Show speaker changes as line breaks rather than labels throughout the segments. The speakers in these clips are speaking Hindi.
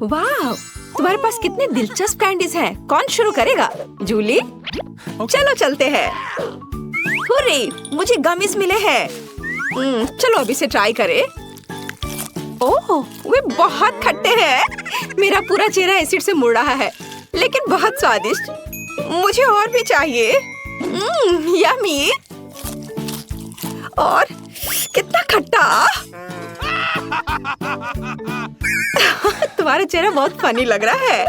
वाह, तुम्हारे पास कितने दिलचस्प कैंडीज हैं। कौन शुरू करेगा? जूली? चलो चलते हैं। हुर्रे, मुझे गमीज मिले हैं। चलो अभी से ट्राई करें। ओह, वे बहुत खट्टे हैं। मेरा पूरा चेहरा एसिड से मुड़ रहा है, लेकिन बहुत स्वादिष्ट। मुझे और भी चाहिए। यम्मी। और कितना खट्टा। तुम्हारा चेहरा बहुत फनी लग रहा है।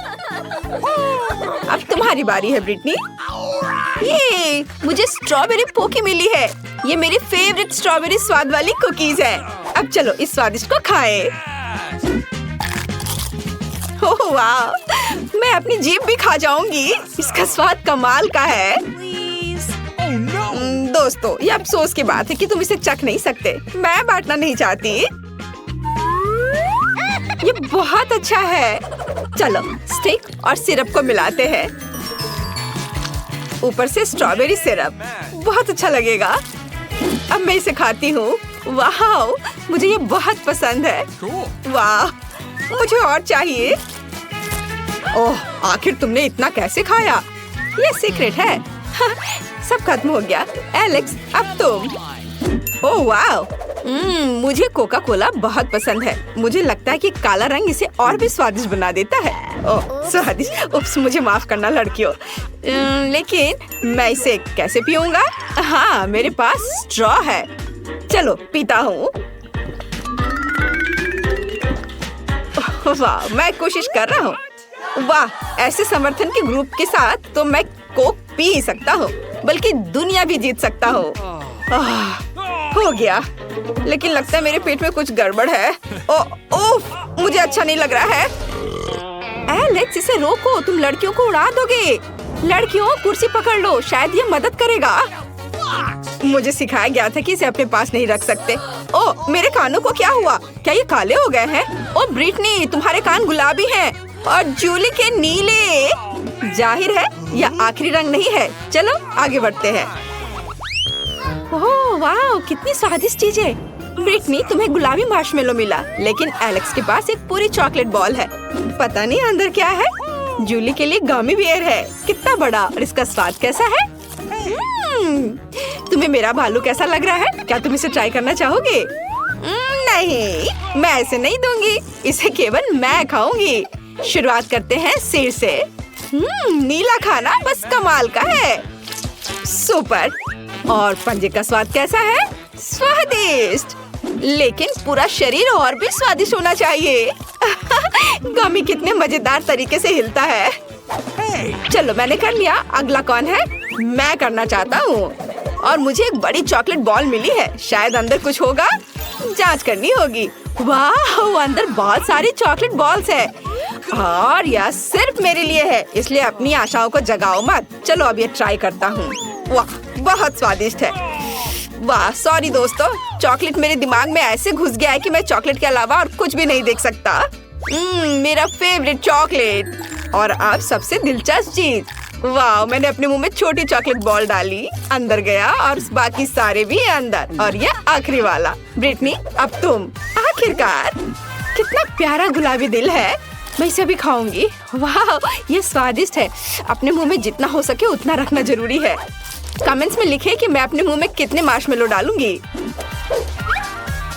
अब तुम्हारी बारी है ब्रिटनी। ये मुझे स्ट्रॉबेरी पोकी मिली है। ये मेरी फेवरेट स्ट्रॉबेरी स्वाद वाली कुकीज है। अब चलो इस स्वादिष्ट को खाएं। ओह वाह, मैं अपनी जीभ भी खा जाऊंगी। इसका स्वाद कमाल का है। दोस्तों, ये अफसोस की बात है कि तुम इसे चख नहीं सकते। मैं बांटना नहीं चाहती। ये बहुत अच्छा है। चलो स्टिक और सिरप को मिलाते हैं। ऊपर से स्ट्रॉबेरी सिरप बहुत अच्छा लगेगा। अब मैं इसे खाती हूँ। वाह, मुझे ये बहुत पसंद है। वाह, मुझे और चाहिए। ओह, आखिर तुमने इतना कैसे खाया? ये सीक्रेट है। सब खत्म हो गया। एलेक्स, अब तुम। ओह वाह, मुझे कोका कोला बहुत पसंद है। मुझे लगता है कि काला रंग इसे और भी स्वादिष्ट बना देता है। ओह स्वादिष्ट। उप्स, मुझे माफ करना लड़कियों। लेकिन मैं इसे कैसे पीऊंगा? हाँ, मेरे पास स्ट्रॉ है। चलो पीता हूँ। वाह, मैं कोशिश कर रहा हूँ। वाह, ऐसे समर्थन के ग्रुप के साथ तो मैं कोक पी ही सकता हूँ, बल्कि दुनिया भी जीत सकता हूँ। हो गया, लेकिन लगता है मेरे पेट में कुछ गड़बड़ है। ओह, मुझे अच्छा नहीं लग रहा है। एलेक्स, इसे रोको, तुम लड़कियों को उड़ा दोगे। लड़कियों, कुर्सी पकड़ लो, शायद ये मदद करेगा। मुझे सिखाया गया था कि इसे अपने पास नहीं रख सकते। ओह, मेरे कानों को क्या हुआ? क्या ये काले हो गए हैं? ओह ब्रिटनी, तुम्हारे कान गुलाबी हैं और जूली के नीले। जाहिर है यह आखिरी रंग नहीं है। चलो आगे बढ़ते हैं। ओह वाह, कितनी स्वादिष्ट चीज है। ब्रिटनी, तुम्हें गुलाबी मार्शमेलो मिला, लेकिन एलेक्स के पास एक पूरी चॉकलेट बॉल है। पता नहीं अंदर क्या है। जूली के लिए गमी बियर है। कितना बड़ा, और इसका स्वाद कैसा है? तुम्हें मेरा भालू कैसा लग रहा है? क्या तुम इसे ट्राई करना चाहोगे? नहीं, मैं इसे नहीं दूंगी। इसे केवल मैं खाऊंगी। शुरुआत करते हैं सिर से। नीला खाना बस कमाल का है। सुपर। और पंजे का स्वाद कैसा है? स्वादिष्ट। लेकिन पूरा शरीर और भी स्वादिष्ट होना चाहिए। गमी कितने मजेदार तरीके से हिलता है। चलो मैंने कर लिया। अगला कौन है? मैं करना चाहता हूँ। और मुझे एक बड़ी चॉकलेट बॉल मिली है। शायद अंदर कुछ होगा। जांच करनी होगी। वाह, अंदर बहुत सारी चॉकलेट बॉल्स है। और यह सिर्फ मेरे लिए है, इसलिए अपनी आशाओं को जगाओ मत। चलो अब ये ट्राई करता हूँ। वाह, बहुत स्वादिष्ट है। वाह, सॉरी दोस्तों, चॉकलेट मेरे दिमाग में ऐसे घुस गया है कि मैं चॉकलेट के अलावा और कुछ भी नहीं देख सकता। मेरा फेवरेट चॉकलेट। और अब सबसे दिलचस्प चीज। वाह, मैंने अपने मुंह में छोटी चॉकलेट बॉल डाली, अंदर गया और बाकी सारे भी अंदर। और ये आखिरी वाला। ब्रिटनी, अब तुम। आखिरकार, कितना प्यारा गुलाबी दिल है। मैं इसे भी खाऊंगी। वाह, ये स्वादिष्ट है। अपने मुंह में जितना हो सके उतना रखना जरूरी है। कमेंट्स में लिखे कि मैं अपने मुंह में कितने मार्शमेलो डालूंगी।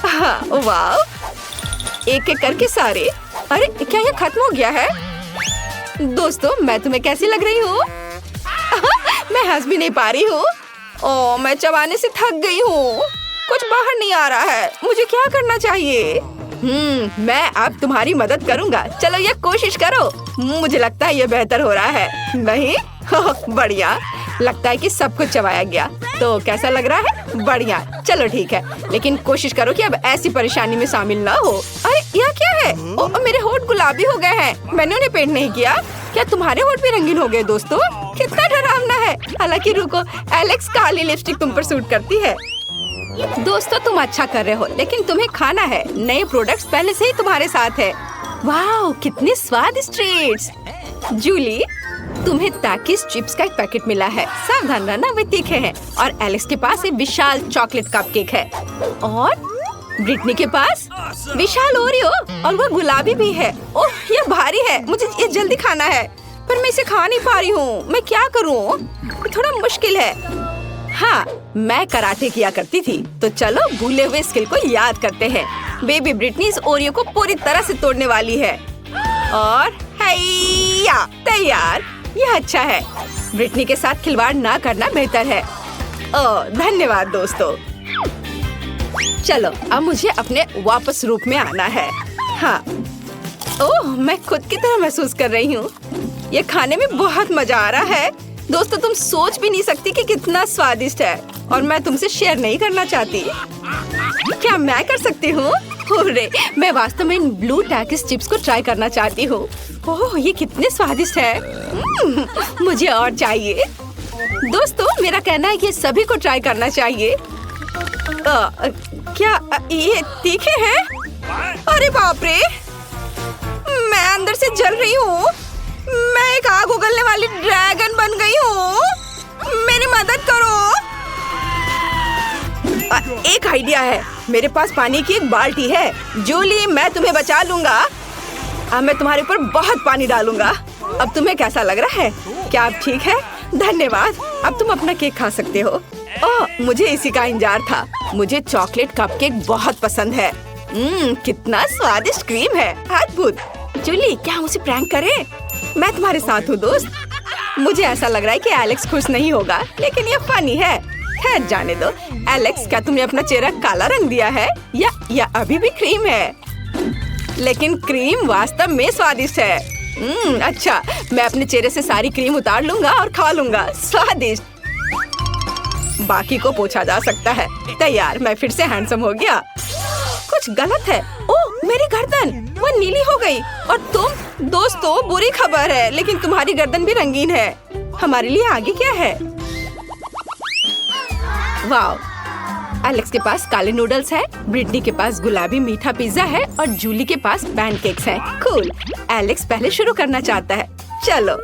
हाँ, वाह, एक एक करके सारे। अरे क्या ये खत्म हो गया है? दोस्तों, मैं तुम्हें कैसी लग रही हूँ? मैं हंस भी नहीं पा रही हूँ। ओह, मैं चबाने से थक गई हूँ। कुछ बाहर नहीं आ रहा है। मुझे क्या करना चाहिए? मैं अब तुम्हारी मदद करूँगा। चलो ये कोशिश करो। मुझे लगता है ये बेहतर हो रहा है। नहीं? बढ़िया। लगता है कि सब कुछ चबाया गया। तो कैसा लग रहा है? बढ़िया। चलो ठीक है, लेकिन कोशिश करो कि अब ऐसी परेशानी में शामिल ना हो। अरे यह क्या है? ओह, मेरे होंठ गुलाबी हो गए हैं। मैंने उन्हें पेंट नहीं किया। क्या तुम्हारे होंठ भी रंगीन हो गए? दोस्तों, कितना डरावना है। हालांकि रुको, एलेक्स, काली लिपस्टिक तुम पर सूट करती है। दोस्तों, तुम अच्छा कर रहे हो, लेकिन तुम्हें खाना है। नए प्रोडक्ट्स पहले से ही तुम्हारे साथ है। वाह, कितने स्वादिष्ट ट्रीट्स। जूली, तुम्हें ताकिस चिप्स का एक पैकेट मिला है। सावधान रहना, वे तीखे हैं। और एलेक्स के पास एक विशाल चॉकलेट कपकेक है। और ब्रिटनी के पास विशाल ओरियो और वो गुलाबी भी है। ओह, ये भारी है, मुझे ये जल्दी खाना है, पर मैं इसे खा नहीं पा रही हूँ। मैं क्या करूँ? थोड़ा मुश्किल है। हाँ, मैं कराटे किया करती थी, तो चलो भूले हुए स्किल को याद करते हैं। बेबी ब्रिटनी इस ओरियो को पूरी तरह से तोड़ने वाली है और हैया, तैयार। यह अच्छा है। ब्रिटनी के साथ खिलवाड़ ना करना बेहतर है। ओह, धन्यवाद दोस्तों। चलो अब मुझे अपने वापस रूप में आना है। हाँ, ओह, मैं खुद की तरह महसूस कर रही हूँ। ये खाने में बहुत मजा आ रहा है। दोस्तों, तुम सोच भी नहीं सकती कि कितना स्वादिष्ट है, और मैं तुमसे शेयर नहीं करना चाहती। क्या मैं कर सकती हूँ? अरे, मैं वास्तव में इन ब्लू टैकिस चिप्स को ट्राई करना चाहती हूँ। ओह, ये कितने स्वादिष्ट है। मुझे और चाहिए। दोस्तों, मेरा कहना है कि सभी को ट्राई करना चाहिए। क्या ये तीखे हैं? अरे बाप रे, मैं अंदर से जल रही हूँ। मैं एक आग उगलने वाली ड्रैगन बन गई हूँ। मेरी मदद करो। एक आइडिया है। मेरे पास पानी की एक बाल्टी है। जूली, मैं तुम्हें बचा लूंगा। अब मैं तुम्हारे ऊपर बहुत पानी डालूंगा। अब तुम्हें कैसा लग रहा है? क्या आप ठीक है? धन्यवाद। अब तुम अपना केक खा सकते हो। ओह, मुझे इसी का इंतजार था। मुझे चॉकलेट कपकेक बहुत पसंद है। कितना स्वादिष्ट क्रीम है। अद्भुत। जूली, क्या हम उसे प्रैंक करें? मैं तुम्हारे साथ हूँ दोस्त। मुझे ऐसा लग रहा है कि एलेक्स खुश नहीं होगा, लेकिन ये फनी है। खैर, जाने दो। एलेक्स, क्या तुमने अपना चेहरा काला रंग दिया है या अभी भी क्रीम है? लेकिन क्रीम वास्तव में स्वादिष्ट है। अच्छा, मैं अपने चेहरे से सारी क्रीम उतार लूंगा और खा लूंगा। स्वादिष्ट। बाकी को पूछा जा सकता है। तैयार, मैं फिर से हैंडसम हो गया। कुछ गलत है। ओह, मेरी गर्दन वो नीली हो गई। और तुम? दोस्तों, बुरी खबर है, लेकिन तुम्हारी गर्दन भी रंगीन है। हमारे लिए आगे क्या है? वाह, एलेक्स के पास काले नूडल्स है, ब्रिटनी के पास गुलाबी मीठा पिज्जा है और जूली के पास पैनकेक्स हैं। कूल। एलेक्स पहले शुरू करना चाहता है। चलो,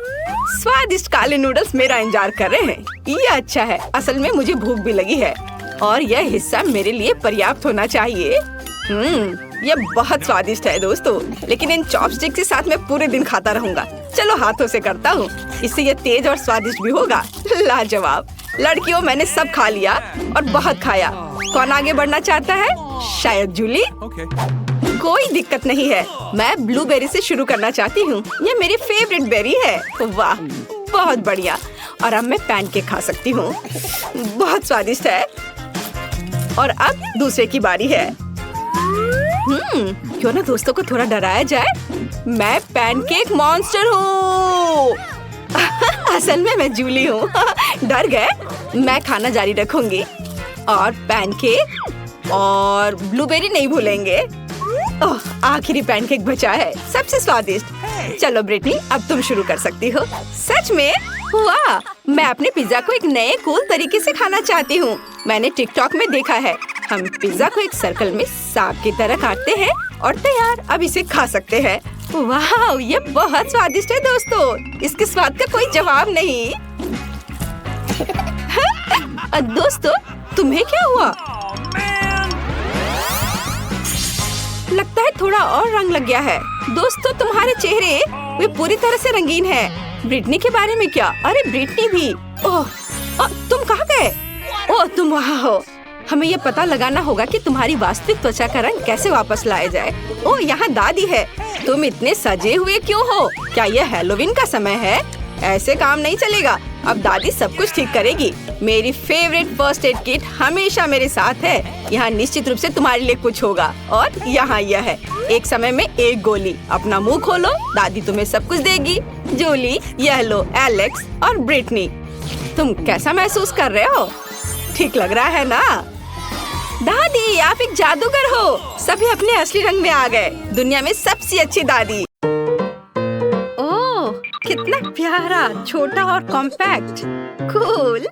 स्वादिष्ट काले नूडल्स मेरा इंतजार कर रहे हैं। ये अच्छा है। असल में मुझे भूख भी लगी है और यह हिस्सा मेरे लिए पर्याप्त होना चाहिए। ये बहुत स्वादिष्ट है दोस्तों, लेकिन इन चॉपस्टिक के साथ मैं पूरे दिन खाता रहूंगा। चलो हाथों से करता हूँ, इससे ये तेज और स्वादिष्ट भी होगा। लाजवाब। लड़कियों, मैंने सब खा लिया और बहुत खाया। कौन आगे बढ़ना चाहता है? शायद जूली। कोई दिक्कत नहीं है। मैं ब्लूबेरी से शुरू करना चाहती हूँ। ये मेरी फेवरेट बेरी है। वाह, बहुत बढ़िया। और अब मैं पैनकेक खा सकती हूँ। बहुत स्वादिष्ट है। और अब दूसरे की बारी है। क्यों ना दोस्तों को थोड़ा डराया जाए। मैं पैनकेक मॉन्स्टर हूँ। असल में मैं जूली हूँ। डर गए? मैं खाना जारी रखूंगी और पैनकेक और ब्लूबेरी नहीं भूलेंगे। ओह, आखिरी पैनकेक बचा है, सबसे स्वादिष्ट। चलो ब्रिटनी, अब तुम शुरू कर सकती हो। सच में? वाह, मैं अपने पिज्जा को एक नए कूल तरीके से खाना चाहती हूँ। मैंने टिकटॉक में देखा है। हम पिज्जा को एक सर्कल में सांप की तरह काटते हैं और तैयार। अब इसे खा सकते हैं। वाह, ये बहुत स्वादिष्ट है दोस्तों। इसके स्वाद का कोई जवाब नहीं। दोस्तों, तुम्हें क्या हुआ? लगता है थोड़ा और रंग लग गया है। दोस्तों, तुम्हारे चेहरे वे पूरी तरह से रंगीन है। ब्रिटनी के बारे में क्या? अरे ब्रिटनी भी। ओह, तुम कहाँ गए? ओह, तुम वहाँ हो। हमें ये पता लगाना होगा कि तुम्हारी वास्तविक त्वचा का रंग कैसे वापस लाया जाए। ओह, यहाँ दादी है। तुम इतने सजे हुए क्यों हो? क्या यह हैलोवीन का समय है? ऐसे काम नहीं चलेगा। अब दादी सब कुछ ठीक करेगी। मेरी फेवरेट फर्स्ट एड किट हमेशा मेरे साथ है। यहाँ निश्चित रूप से तुम्हारे लिए कुछ होगा। और यहाँ यह है, एक समय में एक गोली। अपना मुंह खोलो, दादी तुम्हें सब कुछ देगी। जूली, यह लो एलेक्स और ब्रिटनी। तुम कैसा महसूस कर रहे हो? ठीक लग रहा है ना? दादी, आप एक जादूगर हो। सभी अपने असली रंग में आ गए। दुनिया में सबसे अच्छी दादी। ओह, कितना प्यारा, छोटा और कॉम्पैक्ट। कूल।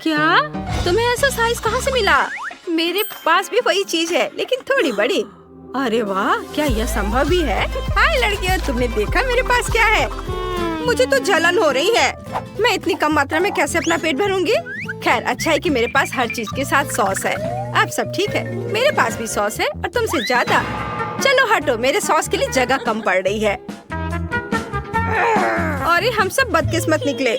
क्या तुम्हें ऐसा साइज कहाँ से मिला? मेरे पास भी वही चीज है, लेकिन थोड़ी बड़ी। अरे वाह, क्या यह संभव भी है? हाय लड़कियों, तुमने देखा मेरे पास क्या है? मुझे तो जलन हो रही है। मैं इतनी कम मात्रा में कैसे अपना पेट भरूंगी? खैर, अच्छा है कि मेरे पास हर चीज के साथ सॉस है। अब सब ठीक है। मेरे पास भी सॉस है और तुमसे ज्यादा। चलो हटो, मेरे सॉस के लिए जगह कम पड़ रही है। अरे हम सब बदकिस्मत निकले।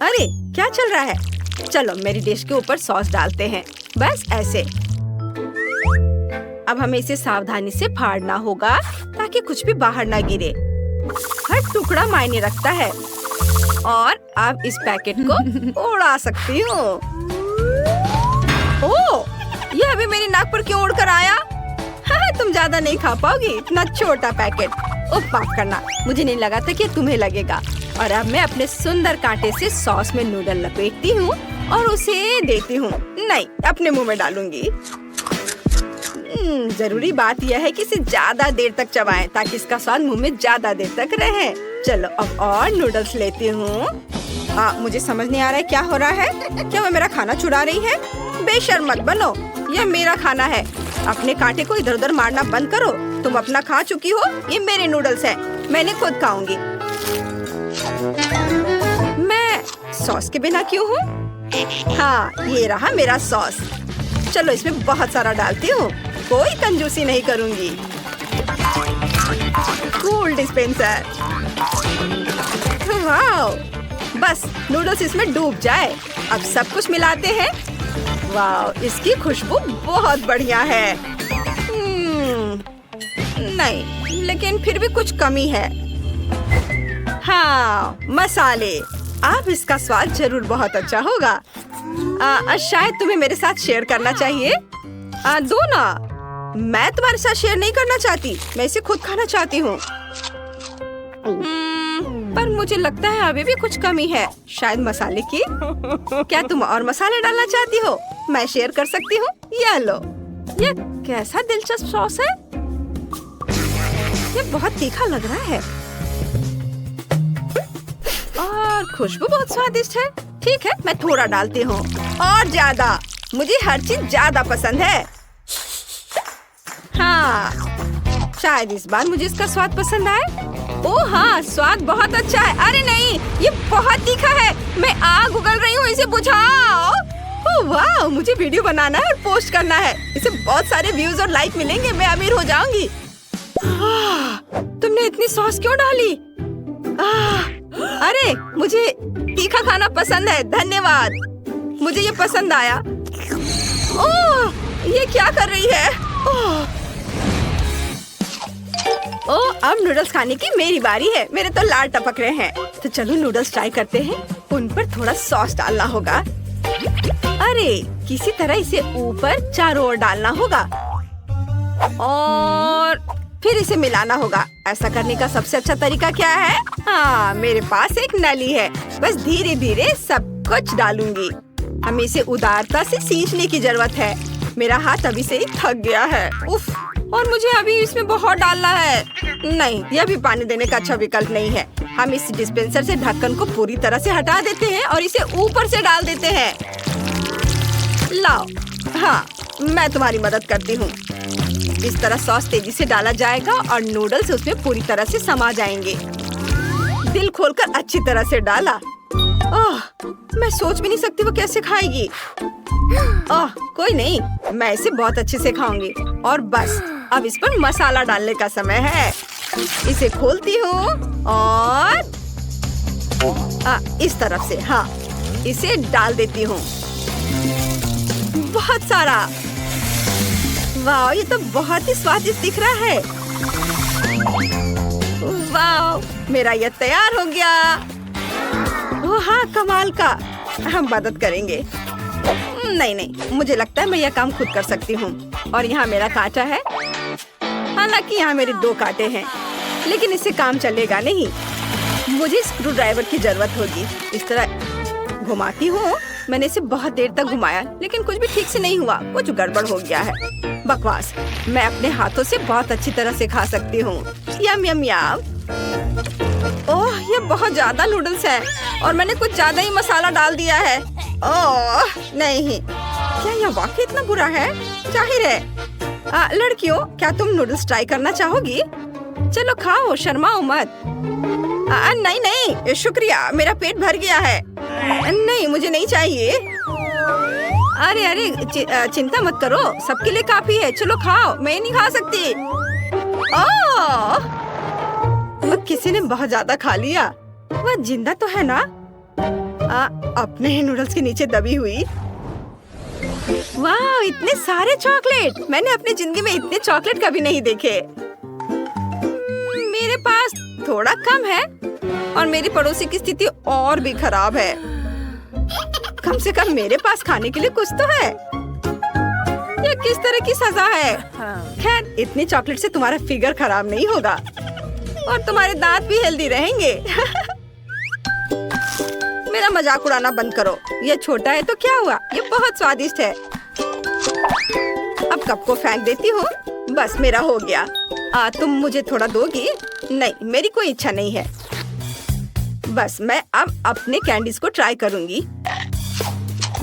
अरे क्या चल रहा है? चलो मेरी डिश के ऊपर सॉस डालते हैं, बस ऐसे। अब हमें इसे सावधानी से फाड़ना होगा ताकि कुछ भी बाहर ना गिरे। हर टुकड़ा मायने रखता है। और अब इस पैकेट को उड़ा सकती हूँ। ओह, यह अभी मेरी नाक पर क्यों उड़कर आया? तुम ज्यादा नहीं खा पाओगी, इतना छोटा पैकेट। ओह माफ करना, मुझे नहीं लगा था कि तुम्हें लगेगा। और अब मैं अपने सुंदर कांटे से सॉस में नूडल लपेटती हूँ और उसे देती हूँ। नहीं, अपने मुंह में डालूंगी। जरूरी बात यह है कि इसे ज्यादा देर तक चबाएं ताकि इसका स्वाद मुंह में ज्यादा देर तक रहे। चलो अब और नूडल्स लेती हूँ। मुझे समझ नहीं आ रहा है क्या हो रहा है। क्या वो मेरा खाना चुरा रही है? बेशर्म मत बनो, यह मेरा खाना है। अपने कांटे को इधर उधर मारना बंद करो। तुम अपना खा चुकी हो, ये मेरे नूडल्स हैं, मैंने खुद खाऊंगी। मैं सॉस के बिना क्यों हूँ? हाँ, ये रहा मेरा सॉस। चलो इसमें बहुत सारा डालती हूँ, कोई कंजूसी नहीं करूँगी। Cool dispenser. वाओ, बस नूडल्स इसमें डूब जाए। अब सब कुछ मिलाते हैं। वाओ, इसकी खुशबू बहुत बढ़िया है। नहीं, लेकिन फिर भी कुछ कमी है। हाँ, मसाले। अब इसका स्वाद जरूर बहुत अच्छा होगा। शायद तुम्हें मेरे साथ शेयर करना चाहिए। दो ना। मैं तुम्हारे साथ शेयर नहीं करना चाहती, मैं इसे खुद खाना चाहती हूँ। पर मुझे लगता है अभी भी कुछ कमी है, शायद मसाले की। क्या तुम और मसाले डालना चाहती हो? मैं शेयर कर सकती हूँ। ये लो। ये कैसा दिलचस्प सॉस है। ये बहुत तीखा लग रहा है और खुशबू बहुत स्वादिष्ट है। ठीक है, मैं थोड़ा डालती हूँ और ज्यादा। मुझे हर चीज ज्यादा पसंद है। हाँ, शायद इस बार मुझे इसका स्वाद पसंद आए। ओह हाँ, स्वाद बहुत अच्छा है। अरे नहीं, ये बहुत तीखा है। मैं आग उगल रही हूँ, इसे बुझाओ। ओह वाह, मुझे वीडियो बनाना है और पोस्ट करना है। इसे बहुत सारे व्यूज और लाइक मिलेंगे, मैं अमीर हो जाऊंगी। तुमने इतनी सॉस क्यों डाली? अरे मुझे तीखा खाना पसंद है, धन्यवाद। मुझे ये पसंद आया। ओह, ये क्या कर रही है? ओह, अब नूडल्स खाने की मेरी बारी है। मेरे तो लार टपक रहे हैं। तो चलो नूडल्स ट्राई करते हैं। उन पर थोड़ा सॉस डालना होगा। अरे किसी तरह इसे ऊपर चारों ओर डालना होगा और फिर इसे मिलाना होगा। ऐसा करने का सबसे अच्छा तरीका क्या है? हाँ, मेरे पास एक नली है। बस धीरे धीरे सब कुछ डालूंगी। हमें इसे उदारता से सींचने की जरूरत है। मेरा हाथ अभी से ही थक गया है। उफ, और मुझे अभी इसमें बहुत डालना है। नहीं, यह भी पानी देने का अच्छा विकल्प नहीं है। हम इस डिस्पेंसर से ढक्कन को पूरी तरह से हटा देते हैं और इसे ऊपर से डाल देते हैं। लाओ। हाँ, मैं तुम्हारी मदद करती हूँ। इस तरह सॉस तेजी से डाला जाएगा और नूडल्स उसमें पूरी तरह से समा जाएंगे। दिल खोलकर अच्छी तरह से डाला। मैं सोच भी नहीं सकती वो कैसे खाएगी। कोई नहीं, मैं इसे बहुत अच्छे से खाऊंगी। और बस अब इस पर मसाला डालने का समय है। इसे खोलती हूँ और इस तरफ से, हाँ, इसे डाल देती हूँ। बहुत सारा। वाह, ये तो बहुत ही स्वादिष्ट दिख रहा है। वाह, मेरा ये तैयार हो गया। ओह हाँ, कमाल का। हम मदद करेंगे। नहीं, मुझे लगता है मैं यह काम खुद कर सकती हूँ। और यहाँ मेरा कांटा है। हालांकि यहाँ मेरे 2 कांटे हैं, लेकिन इससे काम चलेगा नहीं। मुझे स्क्रू ड्राइवर की जरूरत होगी। इस तरह घुमाती हूँ। मैंने इसे बहुत देर तक घुमाया, लेकिन कुछ भी ठीक से नहीं हुआ। कुछ गड़बड़ हो गया है। बकवास। मैं अपने हाथों से बहुत अच्छी तरह से खा सकती हूँ। यम यम यम। ओह, ये बहुत ज्यादा नूडल्स है और मैंने कुछ ज्यादा ही मसाला डाल दिया है। ओह नहीं, क्या यह वाकई इतना बुरा है? जाहिर है। लड़कियों, क्या तुम नूडल्स ट्राई करना चाहोगी? चलो खाओ, शर्माओ मत। नहीं, शुक्रिया, मेरा पेट भर गया है। नहीं, मुझे नहीं चाहिए। अरे अरे चिंता मत करो, सबके लिए काफी है। चलो खाओ, मैं नहीं खा सकती। ओह, किसी ने बहुत ज्यादा खा लिया। वह जिंदा तो है ना? अपने ही नूडल्स के नीचे दबी हुई। वाह, इतने सारे चॉकलेट! मैंने अपनी जिंदगी में इतने चॉकलेट कभी नहीं देखे। मेरे पास थोड़ा कम है और मेरी पड़ोसी की स्थिति और भी खराब है। कम से कम मेरे पास खाने के लिए कुछ तो है। ये किस तरह की सजा है? खैर, इतनी चॉकलेट से तुम्हारा फिगर खराब नहीं होगा और तुम्हारे दांत भी हेल्दी रहेंगे। मेरा मजाक उड़ाना बंद करो। ये छोटा है तो क्या हुआ, ये बहुत स्वादिष्ट है। अब कप को फेंक देती हूँ। बस मेरा हो गया। तुम मुझे थोड़ा दोगी? नहीं, मेरी कोई इच्छा नहीं है। बस मैं अब अपने कैंडीज को ट्राई करूंगी।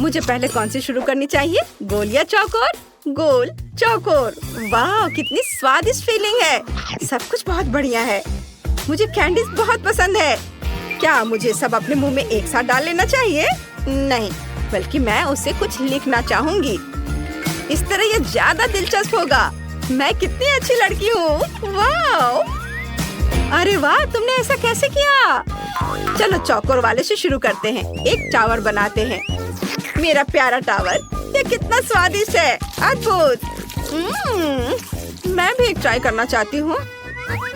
मुझे पहले कौन सी शुरू करनी चाहिए, गोल या चौकोर? गोल, चौकोर। वाह, कितनी स्वादिष्ट फीलिंग है। सब कुछ बहुत बढ़िया है। मुझे कैंडीज बहुत पसंद है। क्या मुझे सब अपने मुंह में एक साथ डाल लेना चाहिए? नहीं, बल्कि मैं उससे कुछ लिखना चाहूंगी। इस तरह ये ज्यादा दिलचस्प होगा। मैं कितनी अच्छी लड़की हूँ। वाह! अरे वाह, तुमने ऐसा कैसे किया? चलो चौकोर वाले से शुरू करते हैं। एक टावर बनाते हैं। मेरा प्यारा टावर, ये कितना स्वादिष्ट है। अद्भुत। मैं भी एक ट्राई करना चाहती हूँ।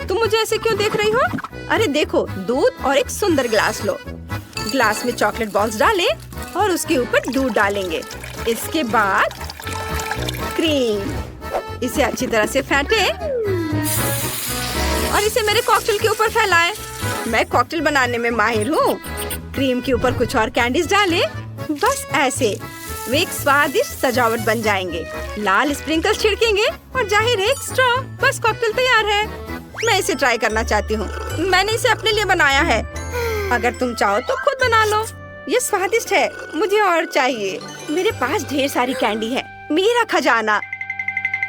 तुम मुझे ऐसे क्यों देख रही हो? अरे देखो, दूध और एक सुंदर ग्लास लो। ग्लास में चॉकलेट बॉल्स डालें और उसके ऊपर दूध डालेंगे। इसके बाद क्रीम। इसे अच्छी तरह से फेंटें और इसे मेरे कॉकटेल के ऊपर फैलाएं। मैं कॉकटेल बनाने में माहिर हूँ। क्रीम के ऊपर कुछ और कैंडीज डालें। बस ऐसे वे एक स्वादिष्ट सजावट बन जाएंगे। लाल स्प्रिंकल्स छिड़केंगे और जाहिर है एक स्ट्रॉ। बस कॉकटेल तैयार है। मैं इसे ट्राई करना चाहती हूँ। मैंने इसे अपने लिए बनाया है। अगर तुम चाहो तो खुद बना लो। ये स्वादिष्ट है। मुझे और चाहिए। मेरे पास ढेर सारी कैंडी है, मेरा खजाना।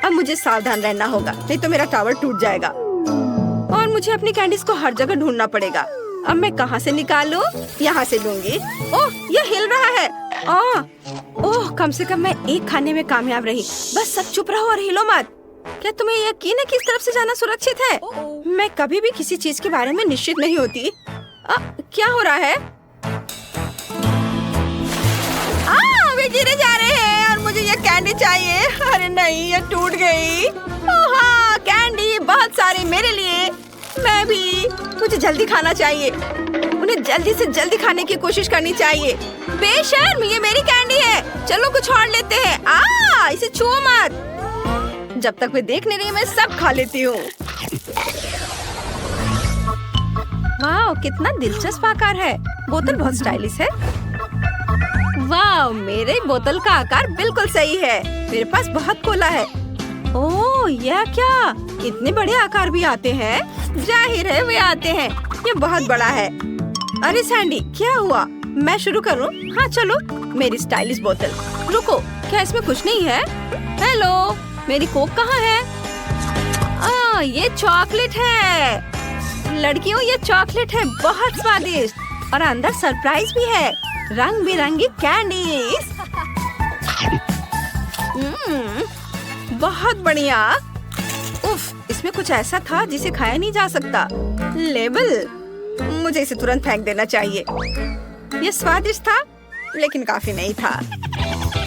अब मुझे सावधान रहना होगा, नहीं तो मेरा टावर टूट जाएगा और मुझे अपनी कैंडीज को हर जगह ढूंढना पड़ेगा। अब मैं कहाँ से निकालूं? यहाँ से लूंगी। ओह, ये हिल रहा है। ओह, कम से कम मैं एक खाने में कामयाब रही। बस सब चुप रहो और हिलो मत। क्या तुम्हें यकीन है कि इस तरफ से जाना सुरक्षित है? मैं कभी भी किसी चीज के बारे में निश्चित नहीं होती। क्या हो रहा है? वे गिरे जा रहे हैं और मुझे ये कैंडी चाहिए। अरे नहीं, ये टूट गई। हाँ, कैंडी बहुत सारे मेरे लिए। मैं भी। मुझे जल्दी खाना चाहिए। उन्हें जल्दी से जल्दी खाने की कोशिश करनी चाहिए। बेशर्म, ये मेरी कैंडी है। चलो कुछ और लेते हैं। इसे छुओ मत। जब तक वे देख नहीं रही, मैं सब खा लेती हूँ। वाह, कितना दिलचस्प आकार है। बोतल बहुत स्टाइलिश है। वाह, मेरे बोतल का आकार बिल्कुल सही है। मेरे पास बहुत कोला है। ओह, यह क्या? इतने बड़े आकार भी आते हैं? जाहिर है वे आते हैं। ये बहुत बड़ा है। अरे सैंडी, क्या हुआ? मैं शुरू करूं? हाँ चलो। मेरी स्टाइलिश बोतल। रुको, क्या इसमें कुछ नहीं है? हेलो, मेरी कोक कहाँ है? ये चॉकलेट है। लड़कियों, ये चॉकलेट है, बहुत स्वादिष्ट और अंदर सरप्राइज भी है। रंग बिरंगी कैंडीज। बहुत बढ़िया। उफ, इसमें कुछ ऐसा था जिसे खाया नहीं जा सकता। लेबल। मुझे इसे तुरंत फेंक देना चाहिए। ये स्वादिष्ट था, लेकिन काफी नहीं था।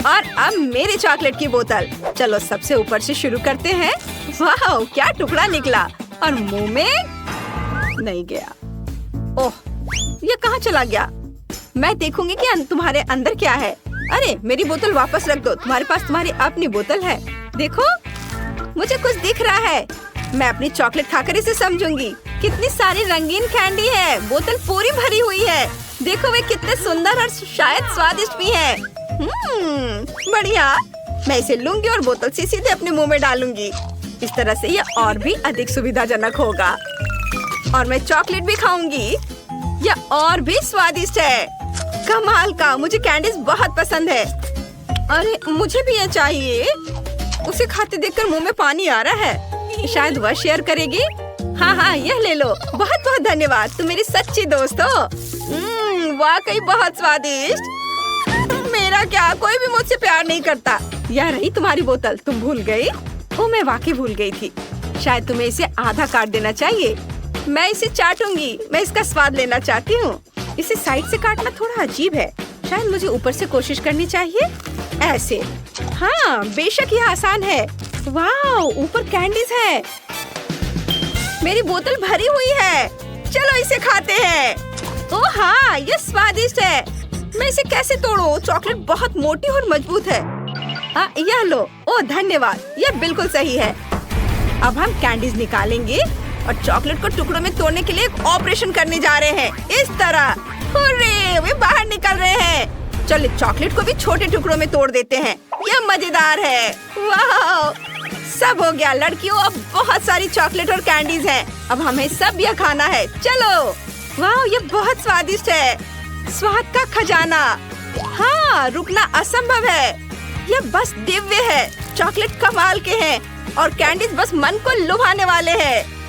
और अब मेरी चॉकलेट की बोतल। चलो सबसे ऊपर से शुरू करते हैं। वाह, क्या टुकड़ा निकला और मुंह में नहीं गया। ओह, ये कहाँ चला गया? मैं देखूंगी कि तुम्हारे अंदर क्या है। अरे, मेरी बोतल वापस रख दो। तुम्हारे पास तुम्हारी अपनी बोतल है। देखो, मुझे कुछ दिख रहा है। मैं अपनी चॉकलेट खाकर इसे समझूंगी। कितनी सारी रंगीन कैंडी है। बोतल पूरी भरी हुई है। देखो वे कितने सुंदर और शायद स्वादिष्ट भी हैं। बढ़िया। मैं इसे लूंगी और बोतल से सीधे अपने मुंह में डालूंगी। इस तरह से ये और भी अधिक सुविधाजनक होगा। और मैं चॉकलेट भी खाऊंगी। यह और भी स्वादिष्ट है। कमाल का। मुझे कैंडीज बहुत पसंद है। अरे, मुझे भी ये चाहिए। उसे खाते देखकर मुंह में पानी आ रहा है। शायद वह शेयर करेगी। हाँ, यह ले लो। बहुत बहुत धन्यवाद, तुम मेरी सच्ची दोस्त हो। वाकई बहुत स्वादिष्ट। मेरा मेरा क्या, कोई भी मुझसे प्यार नहीं करता। यह रही तुम्हारी बोतल, तुम भूल गई? ओ, मैं वाकई भूल गई थी। शायद तुम्हें इसे आधा काट देना चाहिए। मैं इसे चाटूंगी, मैं इसका स्वाद लेना चाहती हूँ। इसे साइड से काटना थोड़ा अजीब है। शायद मुझे ऊपर से कोशिश करनी चाहिए, ऐसे। हाँ, बेशक यह आसान है। वाह, ऊपर कैंडीज है। मेरी बोतल भरी हुई है। चलो इसे खाते हैं। ओह हाँ, ये स्वादिष्ट है। मैं इसे कैसे तोड़ूं? चॉकलेट बहुत मोटी और मजबूत है। यह लो। ओह धन्यवाद, यह बिल्कुल सही है। अब हम कैंडीज निकालेंगे और चॉकलेट को टुकड़ों में तोड़ने के लिए एक ऑपरेशन करने जा रहे हैं। इस तरह। हुर्रे, वे बाहर निकल रहे हैं। चलो चॉकलेट को भी छोटे टुकड़ों में तोड़ देते हैं। यह मजेदार है। वाह, सब हो गया लड़कियों। अब बहुत सारी चॉकलेट और कैंडीज हैं। अब हमें सब यह खाना है। चलो। वाह, यह बहुत स्वादिष्ट है। स्वाद का खजाना। हाँ, रुकना असंभव है। यह बस दिव्य है। चॉकलेट कमाल के हैं और कैंडीज बस मन को लुभाने वाले हैं।